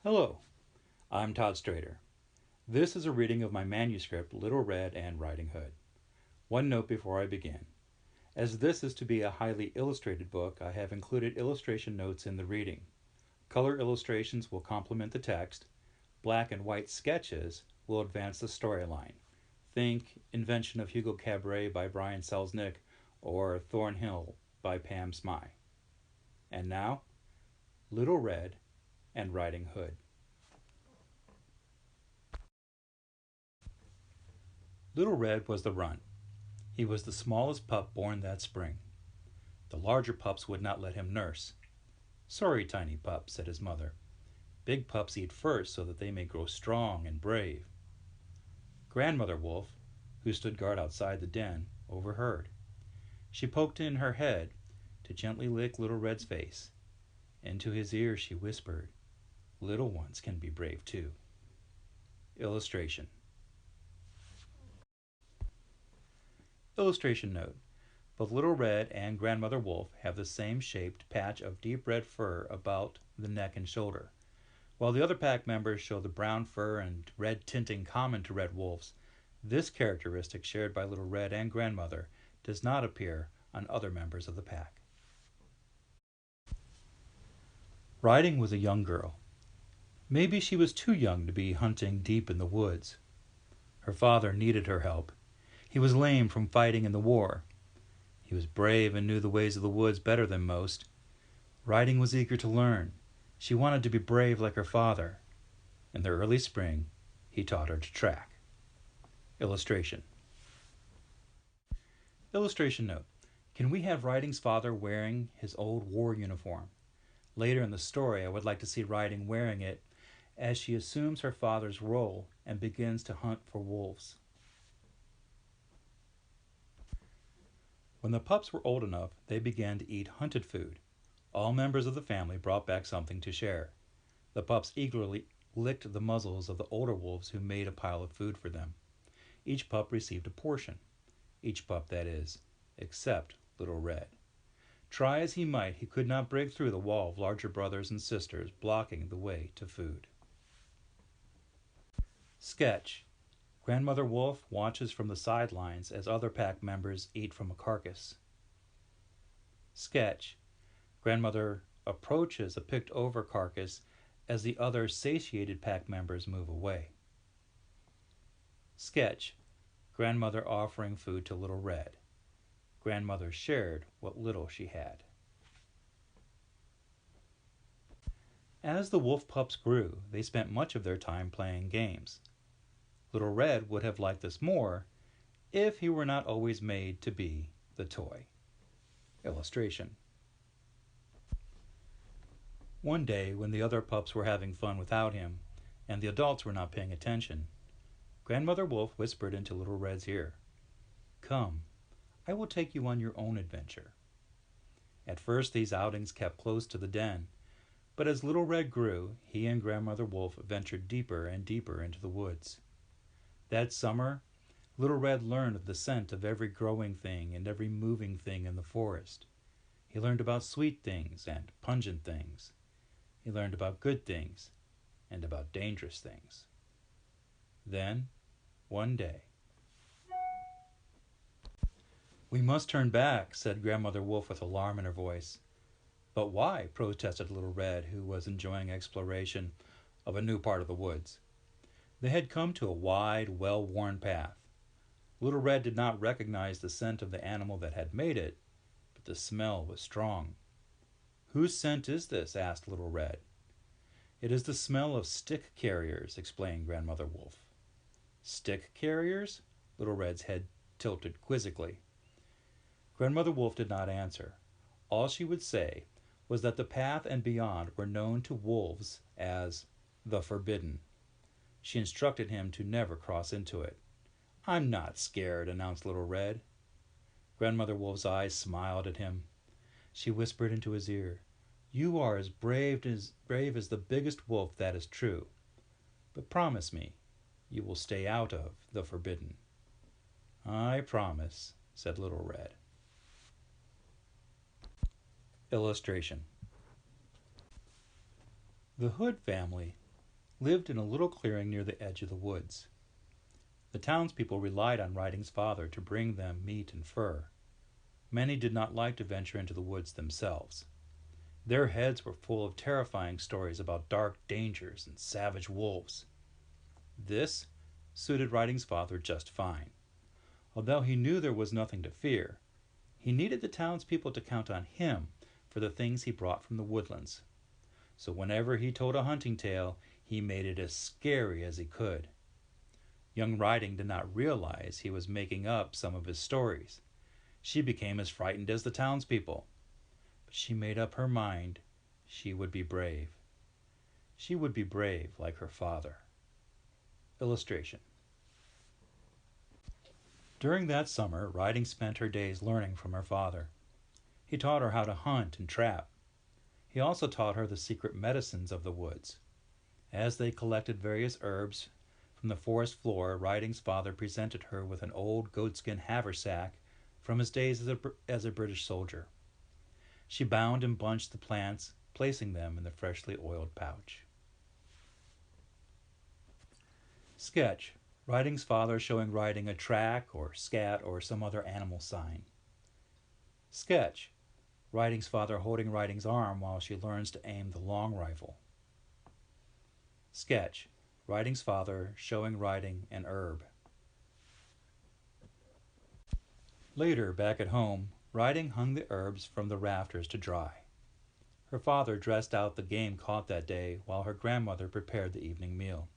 Hello, I'm Todd Strader. This is a reading of my manuscript, Little Red and Riding Hood. One note before I begin. As this is to be a highly illustrated book, I have included illustration notes in the reading. Color illustrations will complement the text. Black and white sketches will advance the storyline. Think Invention of Hugo Cabret by Brian Selznick or Thornhill by Pam Smythe. And now, Little Red and Riding Hood. Little Red was the runt. He was the smallest pup born that spring. The larger pups would not let him nurse. "Sorry, tiny pup," said his mother. "Big pups eat first so that they may grow strong and brave." Grandmother Wolf, who stood guard outside the den, overheard. She poked in her head to gently lick Little Red's face. Into his ear she whispered, "Little ones can be brave too." Illustration. Illustration note. Both Little Red and Grandmother Wolf have the same shaped patch of deep red fur about the neck and shoulder. While the other pack members show the brown fur and red tinting common to red wolves, this characteristic shared by Little Red and Grandmother does not appear on other members of the pack. Ryding was a young girl. Maybe she was too young to be hunting deep in the woods. Her father needed her help. He was lame from fighting in the war. He was brave and knew the ways of the woods better than most. Ryding was eager to learn. She wanted to be brave like her father. In the early spring, he taught her to track. Illustration. Illustration note. Can we have Ryding's father wearing his old war uniform? Later in the story, I would like to see Ryding wearing it as she assumes her father's role and begins to hunt for wolves. When the pups were old enough, they began to eat hunted food. All members of the family brought back something to share. The pups eagerly licked the muzzles of the older wolves who made a pile of food for them. Each pup received a portion. Each pup, that is, except Little Red. Try as he might, he could not break through the wall of larger brothers and sisters blocking the way to food. Sketch. Grandmother Wolf watches from the sidelines as other pack members eat from a carcass. Sketch. Grandmother approaches a picked-over carcass as the other satiated pack members move away. Sketch. Grandmother offering food to Little Red. Grandmother shared what little she had. As the wolf pups grew, they spent much of their time playing games. Little Red would have liked this more if he were not always made to be the toy. Illustration. One day, when the other pups were having fun without him, and the adults were not paying attention, Grandmother Wolf whispered into Little Red's ear, "Come, I will take you on your own adventure." At first, these outings kept close to the den, but as Little Red grew, he and Grandmother Wolf ventured deeper and deeper into the woods. That summer, Little Red learned the scent of every growing thing and every moving thing in the forest. He learned about sweet things and pungent things. He learned about good things and about dangerous things. Then, one day, "We must turn back," said Grandmother Wolf with alarm in her voice. "But why?" protested Little Red, who was enjoying exploration of a new part of the woods. They had come to a wide, well-worn path. Little Red did not recognize the scent of the animal that had made it, but the smell was strong. "Whose scent is this?" asked Little Red. "It is the smell of stick carriers," explained Grandmother Wolf. "Stick carriers?" Little Red's head tilted quizzically. Grandmother Wolf did not answer. All she would say was that the path and beyond were known to wolves as the Forbidden. She instructed him to never cross into it. "I'm not scared," announced Little Red. Grandmother Wolf's eyes smiled at him. She whispered into his ear, "You are as brave as the biggest wolf, that is true. But promise me you will stay out of the Forbidden." "I promise," said Little Red. Illustration. The Hood family lived in a little clearing near the edge of the woods. The townspeople relied on Ryding's father to bring them meat and fur. Many did not like to venture into the woods themselves. Their heads were full of terrifying stories about dark dangers and savage wolves. This suited Ryding's father just fine. Although he knew there was nothing to fear, he needed the townspeople to count on him for the things he brought from the woodlands. So whenever he told a hunting tale, he made it as scary as he could. Young Ryding did not realize he was making up some of his stories. She became as frightened as the townspeople. But she made up her mind she would be brave. She would be brave like her father. Illustration. During that summer, Ryding spent her days learning from her father. He taught her how to hunt and trap. He also taught her the secret medicines of the woods. As they collected various herbs from the forest floor, Ryding's father presented her with an old goatskin haversack from his days as a British soldier. She bound and bunched the plants, placing them in the freshly oiled pouch. Sketch. Ryding's father showing Ryding a track or scat or some other animal sign. Sketch. Ryding's father holding Ryding's arm while she learns to aim the long rifle. Sketch. Ryding's father showing Ryding an herb. Later, back at home, Ryding hung the herbs from the rafters to dry. Her father dressed out the game caught that day while her grandmother prepared the evening meal.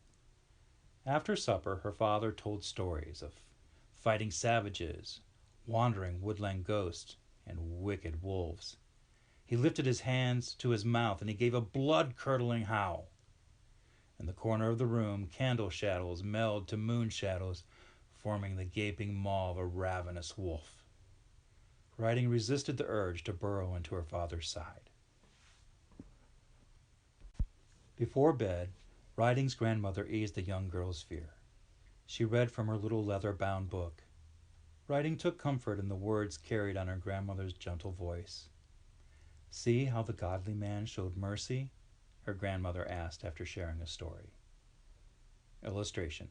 After supper, her father told stories of fighting savages, wandering woodland ghosts, and wicked wolves. He lifted his hands to his mouth and he gave a blood-curdling howl. In the corner of the room, candle shadows melded to moon shadows, forming the gaping maw of a ravenous wolf. Ryding resisted the urge to burrow into her father's side. Before bed, Ryding's grandmother eased the young girl's fear. She read from her little leather-bound book. Ryding took comfort in the words carried on her grandmother's gentle voice. "See how the godly man showed mercy?" her grandmother asked after sharing a story. Illustration.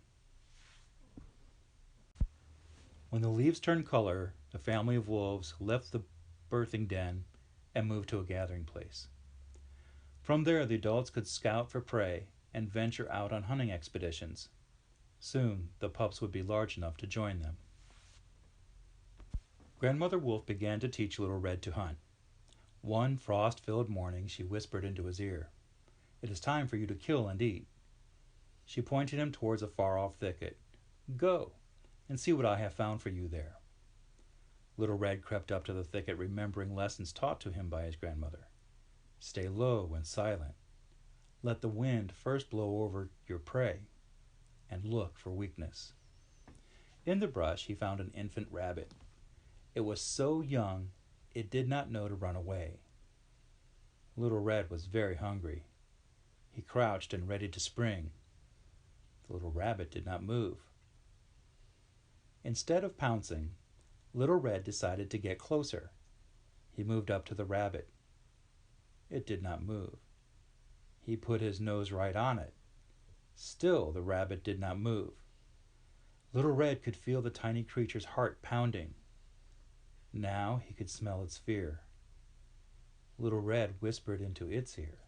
When the leaves turned color, the family of wolves left the birthing den and moved to a gathering place. From there, the adults could scout for prey and venture out on hunting expeditions. Soon, the pups would be large enough to join them. Grandmother Wolf began to teach Little Red to hunt. One frost-filled morning, she whispered into his ear, "It is time for you to kill and eat." She pointed him towards a far-off thicket. "Go, and see what I have found for you there." Little Red crept up to the thicket, remembering lessons taught to him by his grandmother. Stay low and silent. Let the wind first blow over your prey, and look for weakness. In the brush, he found an infant rabbit. It was so young, it did not know to run away. Little Red was very hungry. He crouched and ready to spring. The little rabbit did not move. Instead of pouncing, Little Red decided to get closer. He moved up to the rabbit. It did not move. He put his nose right on it. Still, the rabbit did not move. Little Red could feel the tiny creature's heart pounding. Now he could smell its fear. Little Red whispered into its ear,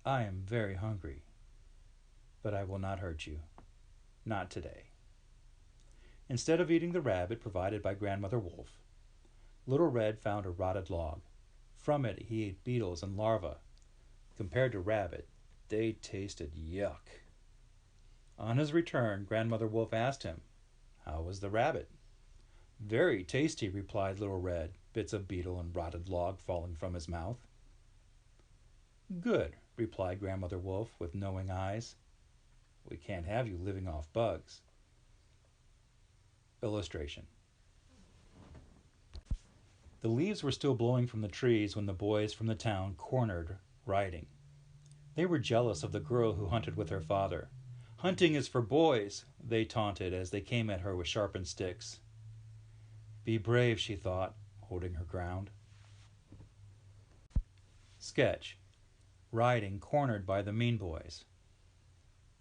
"I am very hungry, but I will not hurt you. Not today." Instead of eating the rabbit provided by Grandmother Wolf, Little Red found a rotted log. From it, he ate beetles and larvae. Compared to rabbit, they tasted yuck. On his return, Grandmother Wolf asked him, "How was the rabbit?" "Very tasty," replied Little Red, bits of beetle and rotted log falling from his mouth. "Good," replied Grandmother Wolf with knowing eyes. "We can't have you living off bugs." Illustration. The leaves were still blowing from the trees when the boys from the town cornered Ryding. They were jealous of the girl who hunted with her father. "Hunting is for boys," they taunted as they came at her with sharpened sticks. Be brave, she thought, holding her ground. Sketch. Ryding cornered by the mean boys.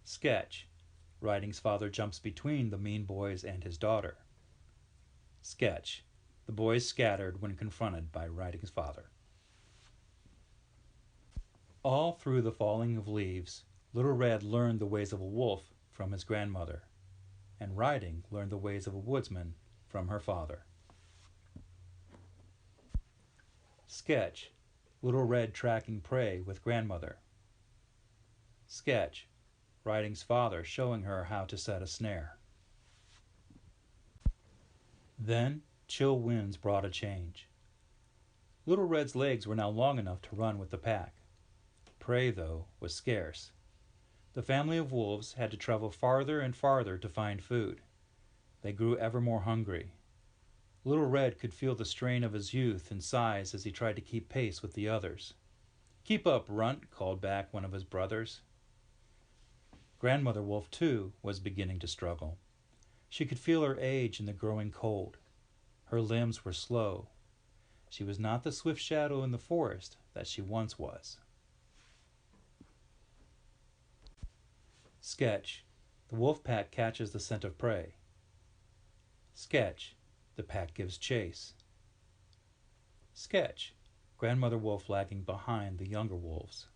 Sketch. Ryding's father jumps between the mean boys and his daughter. Sketch. The boys scattered when confronted by Ryding's father. All through the falling of leaves, Little Red learned the ways of a wolf from his grandmother, and Ryding learned the ways of a woodsman from her father. Sketch. Little Red tracking prey with grandmother. Sketch. Ryding's father showing her how to set a snare. Then chill winds brought a change. Little Red's legs were now long enough to run with the pack. Prey, though, was scarce. The family of wolves had to travel farther and farther to find food. They grew ever more hungry. Little Red could feel the strain of his youth and size as he tried to keep pace with the others. "Keep up, Runt," called back one of his brothers. Grandmother Wolf, too, was beginning to struggle. She could feel her age in the growing cold. Her limbs were slow. She was not the swift shadow in the forest that she once was. Sketch. The wolf pack catches the scent of prey. Sketch. The pack gives chase. Sketch. Grandmother Wolf lagging behind the younger wolves.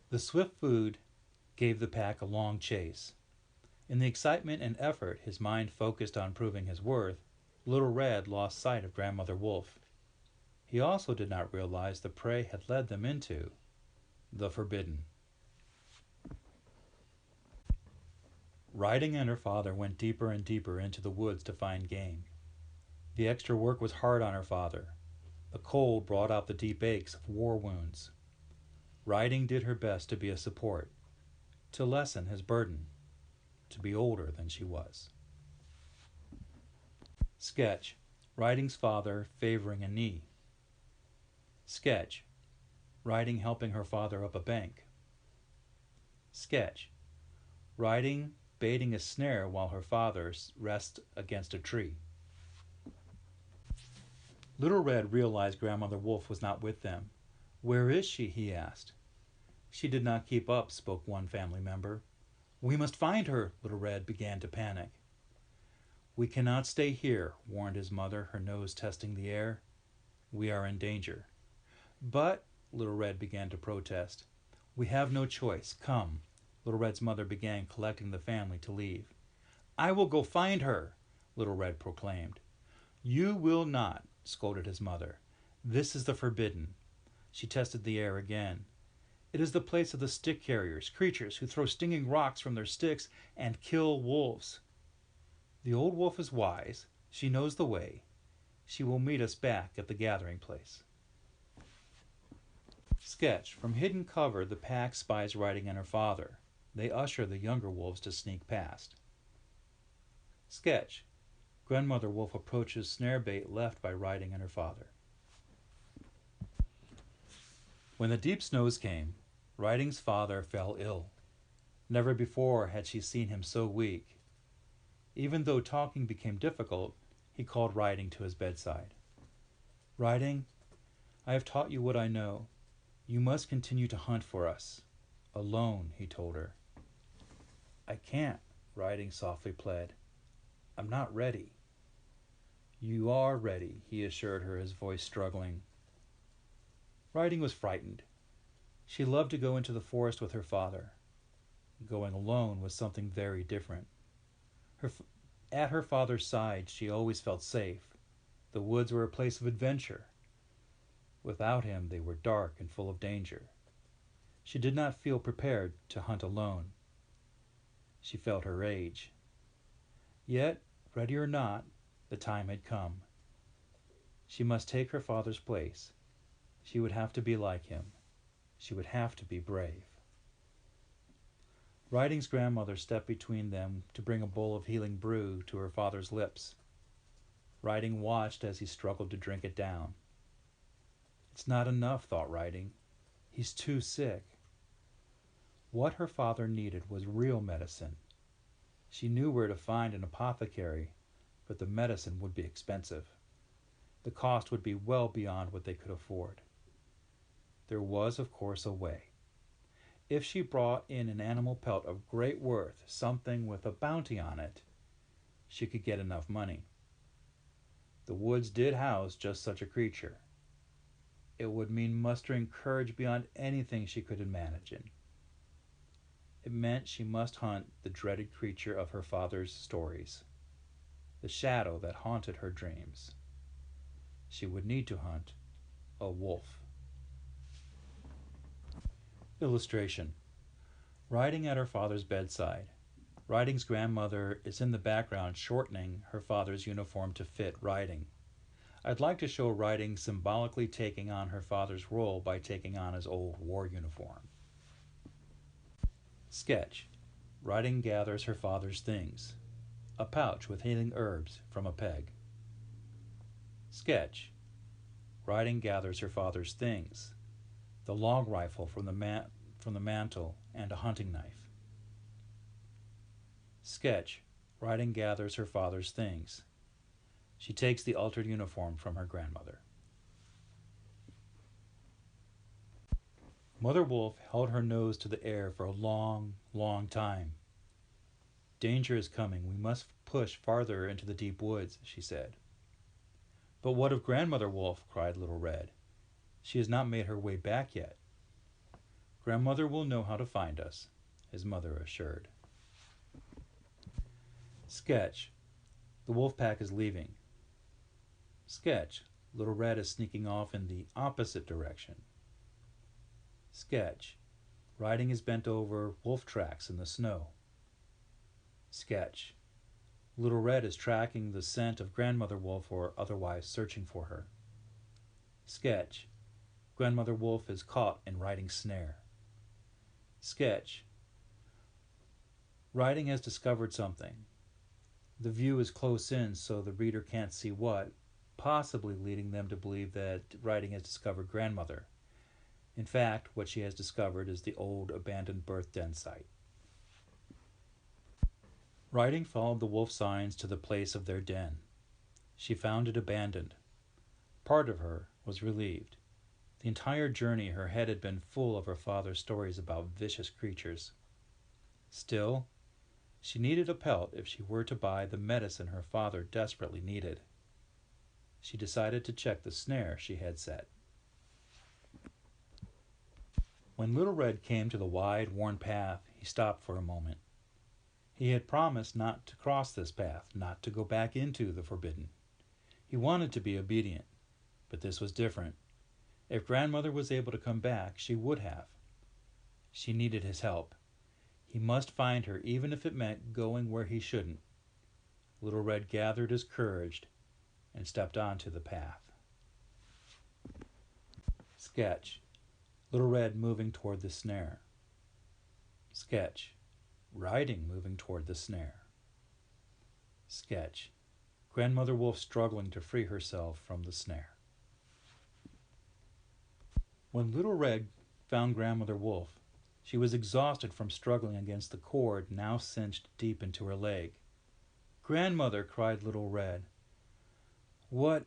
The swift food gave the pack a long chase. In the excitement and effort his mind focused on proving his worth, Little Red lost sight of Grandmother Wolf. He also did not realize the prey had led them into the forbidden. Ryding and her father went deeper and deeper into the woods to find game. The extra work was hard on her father. The cold brought out the deep aches of war wounds. Ryding did her best to be a support, to lessen his burden, to be older than she was. Sketch. Ryding's father favoring a knee. Sketch. Ryding helping her father up a bank. Sketch. Ryding baiting a snare while her father rests against a tree. Little Red realized Grandmother Wolf was not with them. "Where is she?" he asked. "She did not keep up," spoke one family member. "We must find her," Little Red began to panic. "We cannot stay here," warned his mother, her nose testing the air. "We are in danger." "But," Little Red began to protest. "We have no choice. Come." Little Red's mother began collecting the family to leave. "I will go find her," Little Red proclaimed. "You will not," scolded his mother. "This is the forbidden." She tested the air again. "It is the place of the stick carriers, creatures who throw stinging rocks from their sticks and kill wolves. The old wolf is wise. She knows the way. She will meet us back at the gathering place." Sketch. From hidden cover, the pack spies Ryding and her father. They usher the younger wolves to sneak past. Sketch. Grandmother Wolf approaches snare bait left by Ryding and her father. When the deep snows came, Ryding's father fell ill. Never before had she seen him so weak. Even though talking became difficult, he called Ryding to his bedside. "Ryding, I have taught you what I know. You must continue to hunt for us. Alone," he told her. "I can't," Ryding softly pled. "I'm not ready." "You are ready," he assured her, his voice struggling. Ryding was frightened. She loved to go into the forest with her father. Going alone was something very different. At her father's side, she always felt safe. The woods were a place of adventure. Without him, they were dark and full of danger. She did not feel prepared to hunt alone. She felt her age. Yet, ready or not, the time had come. She must take her father's place. She would have to be like him. She would have to be brave. Ryding's grandmother stepped between them to bring a bowl of healing brew to her father's lips. Ryding watched as he struggled to drink it down. It's not enough, thought Ryding. He's too sick. What her father needed was real medicine. She knew where to find an apothecary, but the medicine would be expensive. The cost would be well beyond what they could afford. There was, of course, a way. If she brought in an animal pelt of great worth, something with a bounty on it, she could get enough money. The woods did house just such a creature. It would mean mustering courage beyond anything she could imagine. It meant she must hunt the dreaded creature of her father's stories, the shadow that haunted her dreams. She would need to hunt a wolf. Illustration. Ryding at her father's bedside. Ryding's grandmother is in the background shortening her father's uniform to fit Ryding. I'd like to show Ryding symbolically taking on her father's role by taking on his old war uniform. Sketch. Ryding gathers her father's things. A pouch with healing herbs from a peg. Sketch. Ryding gathers her father's things. The long rifle from the mantle and a hunting knife. Sketch. Ryding gathers her father's things. She takes the altered uniform from her grandmother. Mother Wolf held her nose to the air for a long, long time. Danger is coming. We must push farther into the deep woods, she said. But what of Grandmother Wolf? Cried Little Red. She has not made her way back yet. Grandmother will know how to find us, his mother assured. Sketch. The wolf pack is leaving. Sketch. Little Red is sneaking off in the opposite direction. Sketch. Ryding is bent over wolf tracks in the snow. Sketch. Little Red is tracking the scent of Grandmother Wolf or otherwise searching for her. Sketch. Grandmother Wolf is caught in Ryding's snare. Sketch. Ryding has discovered something. The view is close in so the reader can't see what, possibly leading them to believe that Ryding has discovered Grandmother. In fact, what she has discovered is the old abandoned birth den site. Ryding followed the wolf signs to the place of their den. She found it abandoned. Part of her was relieved. The entire journey her head had been full of her father's stories about vicious creatures. Still, she needed a pelt if she were to buy the medicine her father desperately needed. She decided to check the snare she had set. When Little Red came to the wide, worn path, he stopped for a moment. He had promised not to cross this path, not to go back into the forbidden. He wanted to be obedient, but this was different. If Grandmother was able to come back, she would have. She needed his help. He must find her, even if it meant going where he shouldn't. Little Red gathered his courage and stepped onto the path. Sketch. Little Red moving toward the snare. Sketch. Ryding moving toward the snare. Sketch. Grandmother Wolf struggling to free herself from the snare. When Little Red found Grandmother Wolf, she was exhausted from struggling against the cord now cinched deep into her leg. "Grandmother," cried Little Red. "What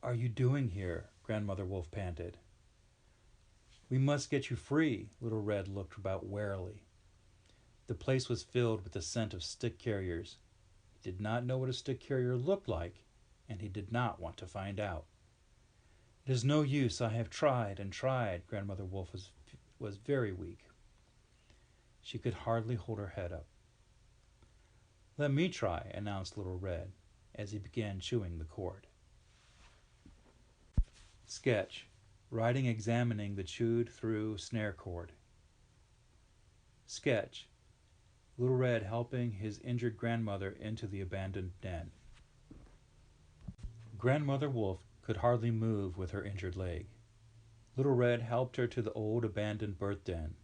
are you doing here?" Grandmother Wolf panted. "We must get you free." Little Red looked about warily. The place was filled with the scent of stick carriers. He did not know what a stick carrier looked like, and he did not want to find out. "It is no use. I have tried and tried." Grandmother Wolf was very weak. She could hardly hold her head up. "Let me try," announced Little Red, as he began chewing the cord. Sketch. Ryding examining the chewed-through snare cord. Sketch. Little Red helping his injured grandmother into the abandoned den. Grandmother Wolf could hardly move with her injured leg. Little Red helped her to the old abandoned birth den.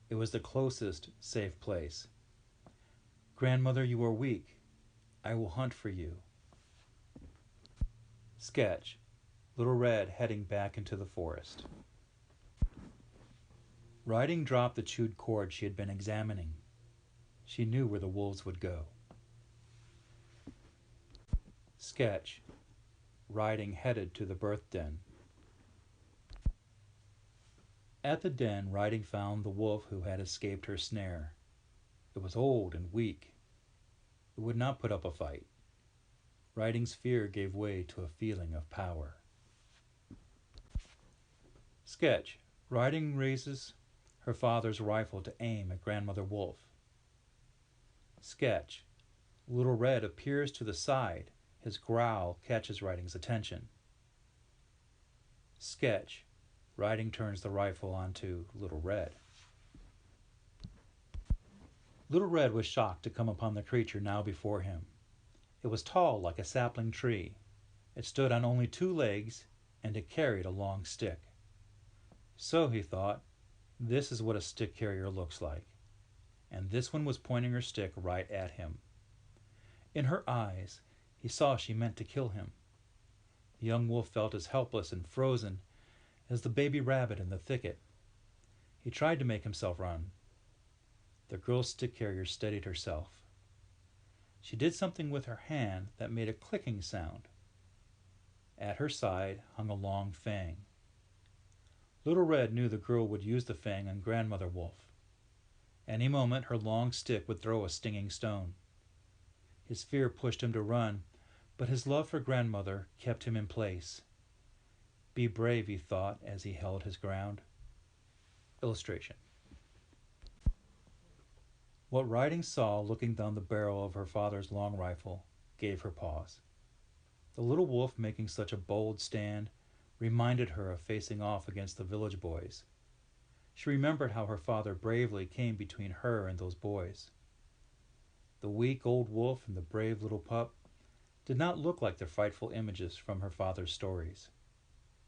It was the closest safe place. "Grandmother, you are weak. I will hunt for you." Sketch. Little Red heading back into the forest. Ryding dropped the chewed cord she had been examining. She knew where the wolves would go. Sketch. Ryding headed to the birth den. At the den, Ryding found the wolf who had escaped her snare. It was old and weak. It would not put up a fight. Ryding's fear gave way to a feeling of power. Sketch. Ryding raises her father's rifle to aim at Grandmother Wolf. Sketch. Little Red appears to the side. His growl catches Ryding's attention. Sketch. Ryding turns the rifle onto Little Red. Little Red was shocked to come upon the creature now before him. It was tall like a sapling tree. It stood on only 2 legs, and it carried a long stick. So, he thought, this is what a stick carrier looks like. And this one was pointing her stick right at him. In her eyes, he saw she meant to kill him. The young wolf felt as helpless and frozen as the baby rabbit in the thicket. He tried to make himself run. The girl's stick carrier steadied herself. She did something with her hand that made a clicking sound. At her side hung a long fang. Little Red knew the girl would use the fang on Grandmother Wolf. Any moment her long stick would throw a stinging stone. His fear pushed him to run, but his love for Grandmother kept him in place. Be brave, he thought as he held his ground. Illustration. What Ryding saw looking down the barrel of her father's long rifle gave her pause. The little wolf making such a bold stand reminded her of facing off against the village boys. She remembered how her father bravely came between her and those boys. The weak old wolf and the brave little pup did not look like the frightful images from her father's stories.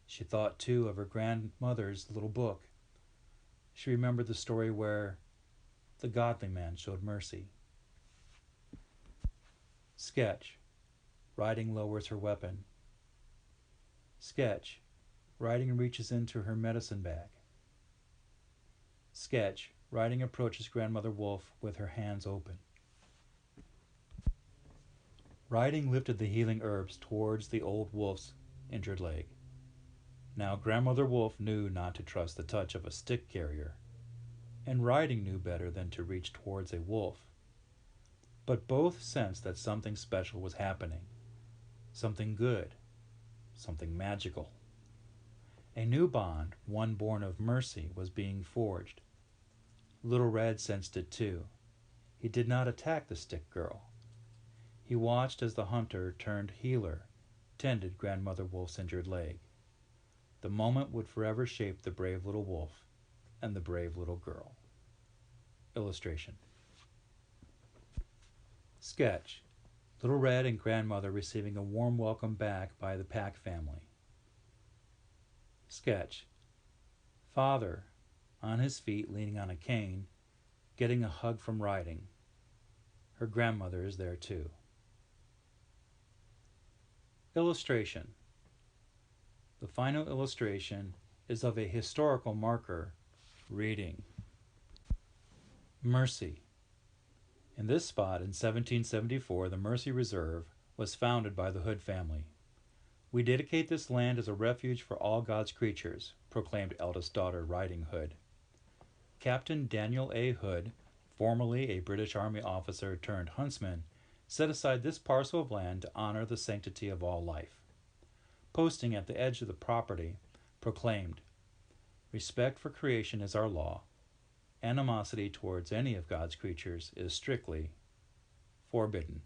She thought, too, of her grandmother's little book. She remembered the story where the godly man showed mercy. Sketch. Ryding lowers her weapon. Sketch. Ryding reaches into her medicine bag. Sketch. Ryding approaches Grandmother Wolf with her hands open. Ryding lifted the healing herbs towards the old wolf's injured leg. Now Grandmother Wolf knew not to trust the touch of a stick carrier, and Ryding knew better than to reach towards a wolf. But both sensed that something special was happening, something good, something magical. A new bond, one born of mercy, was being forged. Little Red sensed it too. He did not attack the stick girl. He watched as the hunter turned healer tended Grandmother Wolf's injured leg. The moment would forever shape the brave little wolf and the brave little girl. Illustration. Sketch. Little Red and Grandmother receiving a warm welcome back by the Pack family. Sketch. Father, on his feet leaning on a cane, getting a hug from Ryding. Her grandmother is there too. Illustration. The final illustration is of a historical marker reading Mercy. In this spot in 1774, the Mercy Reserve was founded by the Hood family. We dedicate this land as a refuge for all God's creatures, proclaimed eldest daughter Ryding Hood. Captain Daniel A. Hood, formerly a British Army officer turned huntsman, set aside this parcel of land to honor the sanctity of all life. Posting at the edge of the property, proclaimed, "Respect for creation is our law. Animosity towards any of God's creatures is strictly forbidden."